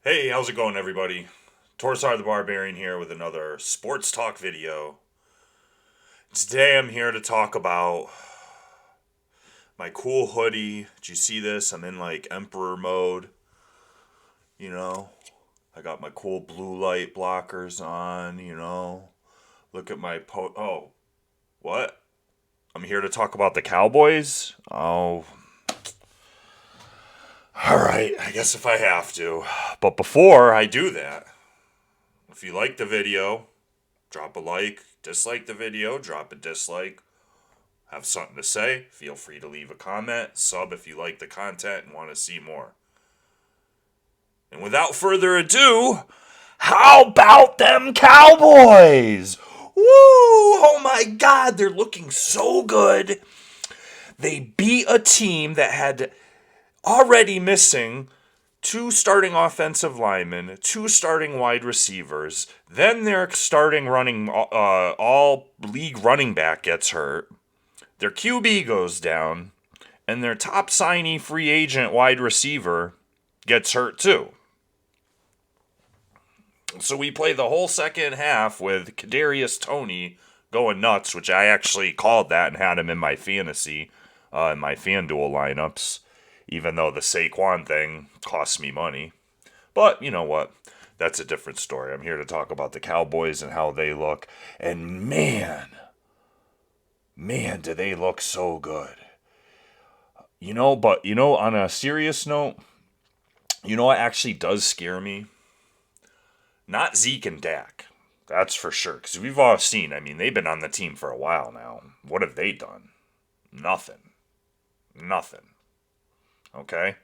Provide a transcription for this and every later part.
Hey, how's it going, everybody? Torsar the Barbarian here with another sports talk video. Today I'm here to talk about my cool hoodie. Did you see this? I'm in like Emperor mode. You know, I got my cool blue light blockers on. Look at my Oh, what? I'm here to talk about the Cowboys? Oh, alright, I guess if I have to. But before I do that, if you like the video, drop a like. Dislike the video, drop a dislike. Have something to say, feel free to leave a comment. Sub if you like the content and want to see more. And without further ado, how about them Cowboys? Woo! Oh my God, they're looking so good. They beat a team that had already missing two starting offensive linemen, two starting wide receivers. Then their starting all league running back gets hurt. Their QB goes down, and their top signee free agent wide receiver gets hurt too. So we play the whole second half with Kadarius Toney going nuts, which I actually called that and had him in my fantasy, in my FanDuel lineups, even though the Saquon thing cost me money. But you know what? That's a different story. I'm here to talk about the Cowboys and how they look. And man, do they look so good. On a serious note, what actually does scare me? Not Zeke and Dak. That's for sure. Because we've all seen, they've been on the team for a while now. What have they done? Nothing. Nothing. Okay?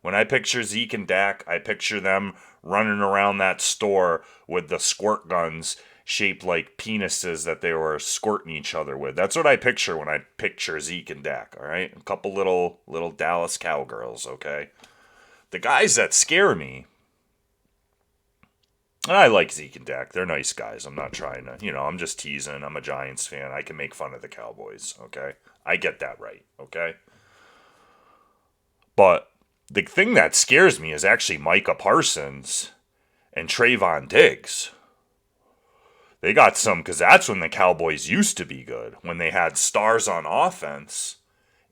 When I picture Zeke and Dak, I picture them running around that store with the squirt guns shaped like penises that they were squirting each other with. That's what I picture when I picture Zeke and Dak, all right? A couple little Dallas cowgirls, okay? The guys that scare me, and I like Zeke and Dak. They're nice guys. I'm not trying to, I'm just teasing. I'm a Giants fan. I can make fun of the Cowboys, okay? I get that right, okay? But the thing that scares me is actually Micah Parsons and Trayvon Diggs. They got some, because that's when the Cowboys used to be good, when they had stars on offense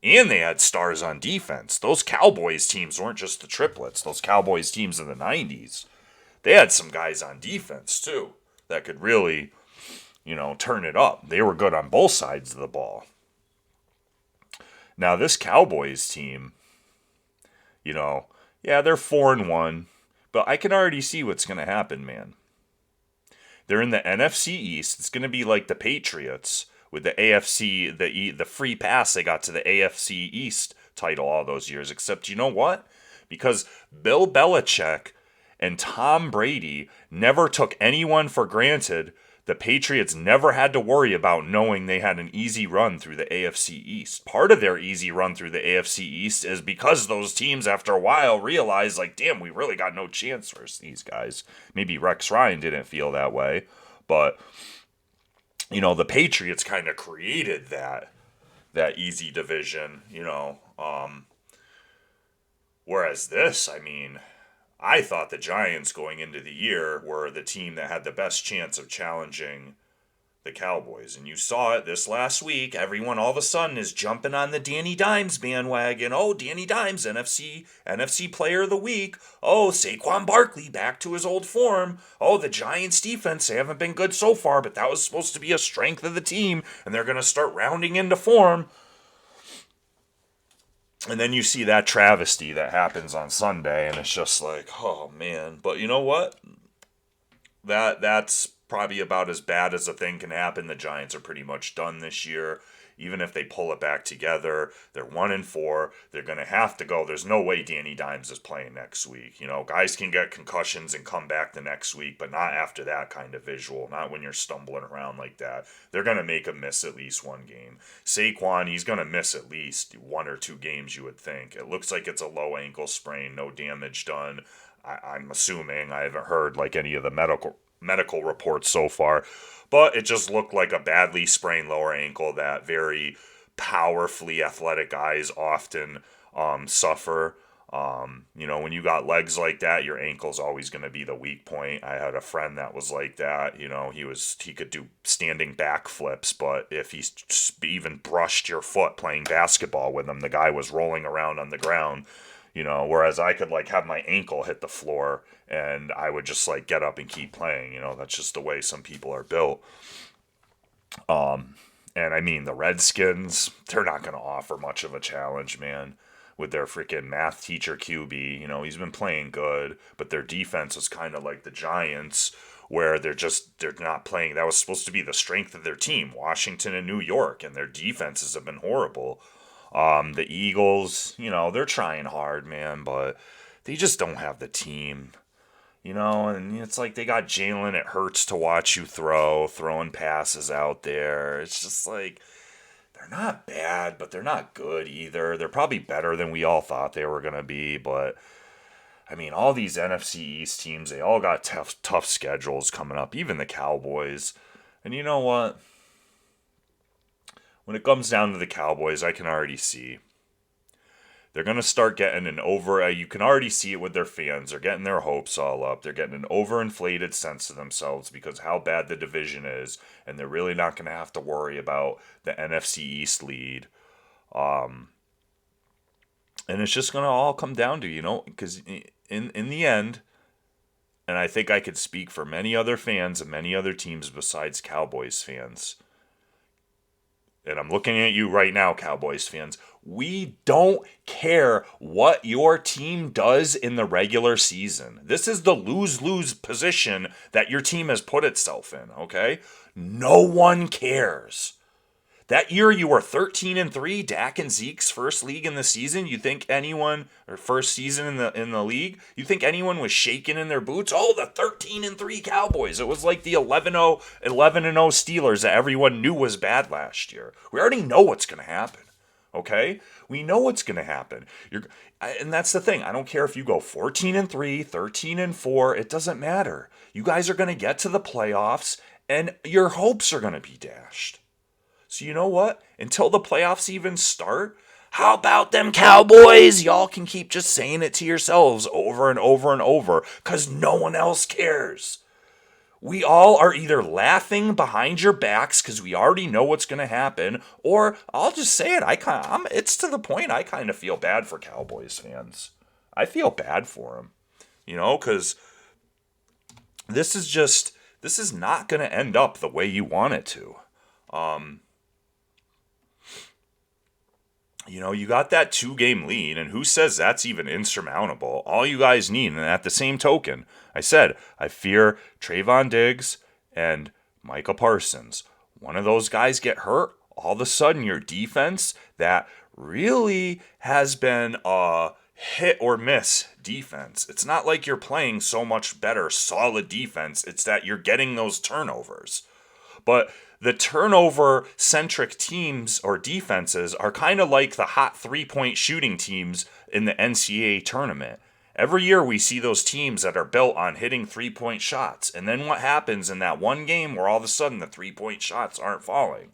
and they had stars on defense. Those Cowboys teams weren't just the triplets. Those Cowboys teams in the 90s, they had some guys on defense too that could really, turn it up. They were good on both sides of the ball. Now this Cowboys team, yeah, they're 4-1, but I can already see what's going to happen, man. They're in the NFC East. It's going to be like the Patriots with the AFC, the free pass they got to the AFC East title all those years. Except you know what? Because Bill Belichick and Tom Brady never took anyone for granted, the Patriots never had to worry about knowing they had an easy run through the AFC East. Part of their easy run through the AFC East is because those teams, after a while, realized, like, damn, we really got no chance versus these guys. Maybe Rex Ryan didn't feel that way, but, the Patriots kind of created that easy division, whereas this, I thought the Giants going into the year were the team that had the best chance of challenging the Cowboys. And you saw it this last week. Everyone all of a sudden is jumping on the Danny Dimes bandwagon. Oh, Danny Dimes, NFC Player of the Week. Oh, Saquon Barkley back to his old form. Oh, the Giants defense, they haven't been good so far, but that was supposed to be a strength of the team, and they're going to start rounding into form. And then you see that travesty that happens on Sunday, and it's just like, oh man. But you know what? That's probably about as bad as a thing can happen. The Giants are pretty much done this year. Even if they pull it back together, they're 1-4. They're gonna have to go. There's no way Danny Dimes is playing next week. Guys can get concussions and come back the next week, but not after that kind of visual. Not when you're stumbling around like that. They're gonna make him miss at least one game. Saquon, he's gonna miss at least 1 or 2 games, you would think. It looks like it's a low ankle sprain, no damage done. I'm assuming. I haven't heard like any of the medical reports so far, but it just looked like a badly sprained lower ankle that very powerfully athletic guys often suffer. When you got legs like that, your ankle's always going to be the weak point. I had a friend that was like that. He could do standing back flips, but if he even brushed your foot playing basketball with him, the guy was rolling around on the ground. Whereas I could like have my ankle hit the floor and I would just like get up and keep playing. That's just the way some people are built. And I mean, the Redskins, they're not going to offer much of a challenge, man, with their freaking math teacher QB. He's been playing good, but their defense was kind of like the Giants, where they're not playing. That was supposed to be the strength of their team, Washington and New York, and their defenses have been horrible. The Eagles, they're trying hard, man, but they just don't have the team. And it's like they got Jalen. It hurts to watch you throwing passes out there. It's just like, they're not bad, but they're not good either. They're probably better than we all thought they were going to be, but I mean, all these NFC East teams, they all got tough schedules coming up, even the Cowboys. And you know what? When it comes down to the Cowboys, I can already see they're going to start getting you can already see it with their fans. They're getting their hopes all up. They're getting an overinflated sense of themselves because how bad the division is, and they're really not going to have to worry about the NFC East lead. And it's just going to all come down to, because in the end, and I think I could speak for many other fans and many other teams besides Cowboys fans, and I'm looking at you right now, Cowboys fans, we don't care what your team does in the regular season. This is the lose-lose position that your team has put itself in, okay? No one cares. That year you were 13-3, Dak and Zeke's first league in the season. You think anyone, or first season in the league, you think anyone was shaking in their boots? Oh, the 13-3 Cowboys. It was like the 11-0 Steelers that everyone knew was bad last year. We already know what's going to happen. Okay? We know what's going to happen. And that's the thing. I don't care if you go 14-3, 13-4, it doesn't matter. You guys are going to get to the playoffs and your hopes are going to be dashed. So you know what? Until the playoffs even start, how about them Cowboys? Y'all can keep just saying it to yourselves over and over and over because no one else cares. We all are either laughing behind your backs because we already know what's going to happen, or I'll just say it. It's to the point I kind of feel bad for Cowboys fans. I feel bad for them, because this is not going to end up the way you want it to. You got that 2-game lead, and who says that's even insurmountable? All you guys need, and at the same token, I said, I fear Trayvon Diggs and Micah Parsons. One of those guys get hurt, all of a sudden your defense that really has been a hit or miss defense. It's not like you're playing so much better, solid defense. It's that you're getting those turnovers. But the turnover-centric teams or defenses are kind of like the hot three-point shooting teams in the NCAA tournament. Every year we see those teams that are built on hitting three-point shots. And then what happens in that one game where all of a sudden the three-point shots aren't falling?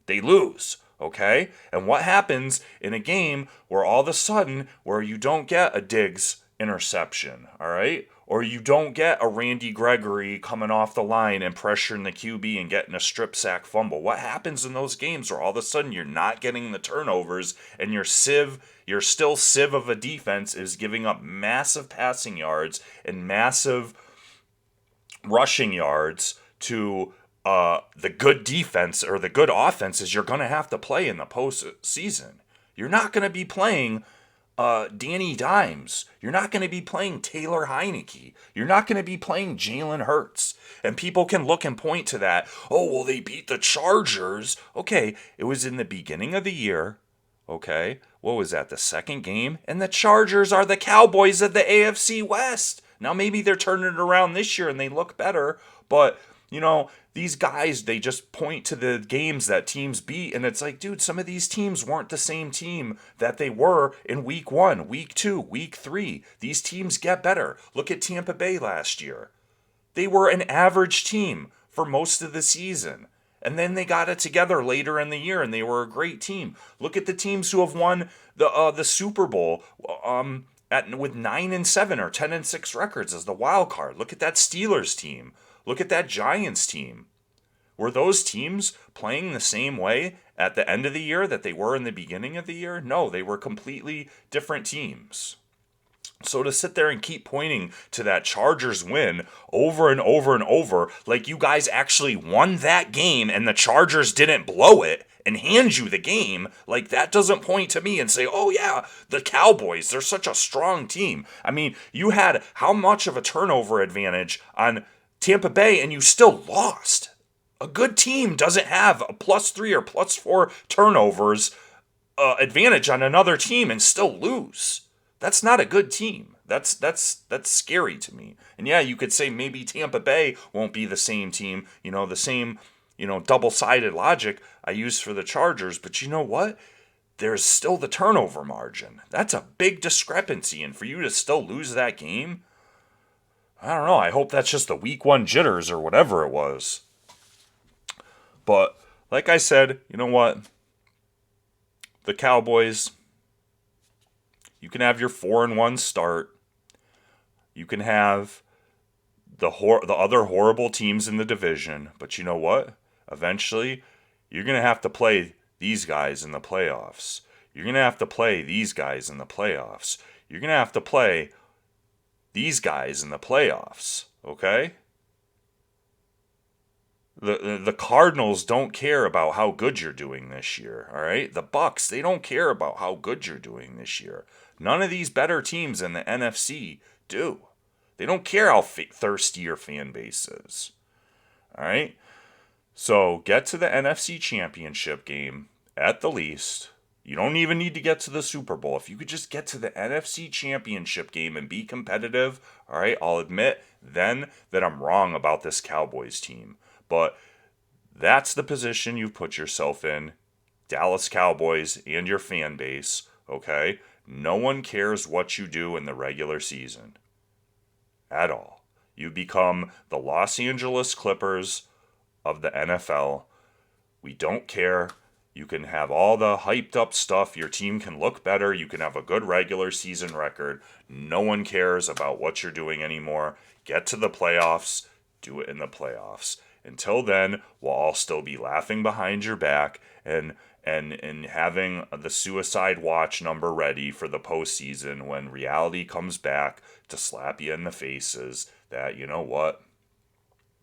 They lose, okay? And what happens in a game where all of a sudden where you don't get a Diggs interception, all right? Or you don't get a Randy Gregory coming off the line and pressuring the QB and getting a strip sack fumble. What happens in those games where all of a sudden you're not getting the turnovers and your still sieve of a defense is giving up massive passing yards and massive rushing yards to the good defense or the good offenses you're going to have to play in the postseason? You're not going to be playing Danny Dimes. You're not going to be playing Taylor Heineke. You're not going to be playing Jalen Hurts. And people can look and point to that. Oh, well, they beat the Chargers. Okay, it was in the beginning of the year. Okay, what was that, the second game? And the Chargers are the Cowboys of the AFC West. Now, maybe they're turning it around this year and they look better. But, these guys, they just point to the games that teams beat, and it's like, dude, some of these teams weren't the same team that they were in week 1, week 2, week 3. These teams get better. Look at Tampa Bay last year. They were an average team for most of the season. And then they got it together later in the year, and they were a great team. Look at the teams who have won the Super Bowl with 9-7 or 10-6 records as the wild card. Look at that Steelers team. Look at that Giants team. Were those teams playing the same way at the end of the year that they were in the beginning of the year? No, they were completely different teams. So to sit there and keep pointing to that Chargers win over and over and over, like you guys actually won that game and the Chargers didn't blow it and hand you the game, like that doesn't point to me and say, oh yeah, the Cowboys, they're such a strong team. I mean, you had how much of a turnover advantage on Tampa Bay and you still lost? A good team doesn't have a +3 or +4 turnovers advantage on another team and still lose. That's not a good team. That's scary to me. And yeah, you could say maybe Tampa Bay won't be the same team, the same, double-sided logic I use for the Chargers, but you know what? There's still the turnover margin. That's a big discrepancy, and for you to still lose that game, I don't know. I hope that's just the week 1 jitters or whatever it was. But like I said, you know what? The Cowboys, you can have your 4-1 start. You can have the other horrible teams in the division, but you know what? Eventually, you're going to have to play these guys in the playoffs. You're going to have to play these guys in the playoffs. You're going to have to play these guys in the playoffs, okay? The Cardinals don't care about how good you're doing this year, all right? The Bucks, they don't care about how good you're doing this year. None of these better teams in the NFC do. They don't care how thirsty your fan base is, all right? So get to the NFC Championship game at the least. You don't even need to get to the Super Bowl. If you could just get to the NFC Championship game and be competitive, all right, I'll admit then that I'm wrong about this Cowboys team. But that's the position you've put yourself in, Dallas Cowboys and your fan base, okay? No one cares what you do in the regular season at all. You become the Los Angeles Clippers of the NFL. We don't care. You can have all the hyped up stuff. Your team can look better. You can have a good regular season record. No one cares about what you're doing anymore. Get to the playoffs. Do it in the playoffs. Until then, we'll all still be laughing behind your back and having the suicide watch number ready for the postseason when reality comes back to slap you in the faces that, you know what?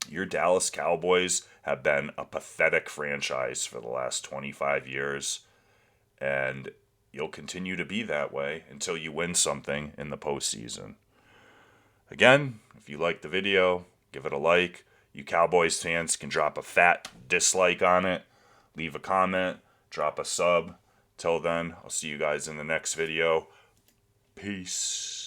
Your Dallas Cowboys have been a pathetic franchise for the last 25 years, and you'll continue to be that way until you win something in the postseason. Again, if you like the video, give it a like. You Cowboys fans can drop a fat dislike on it, leave a comment, drop a sub. Till then, I'll see you guys in the next video. Peace.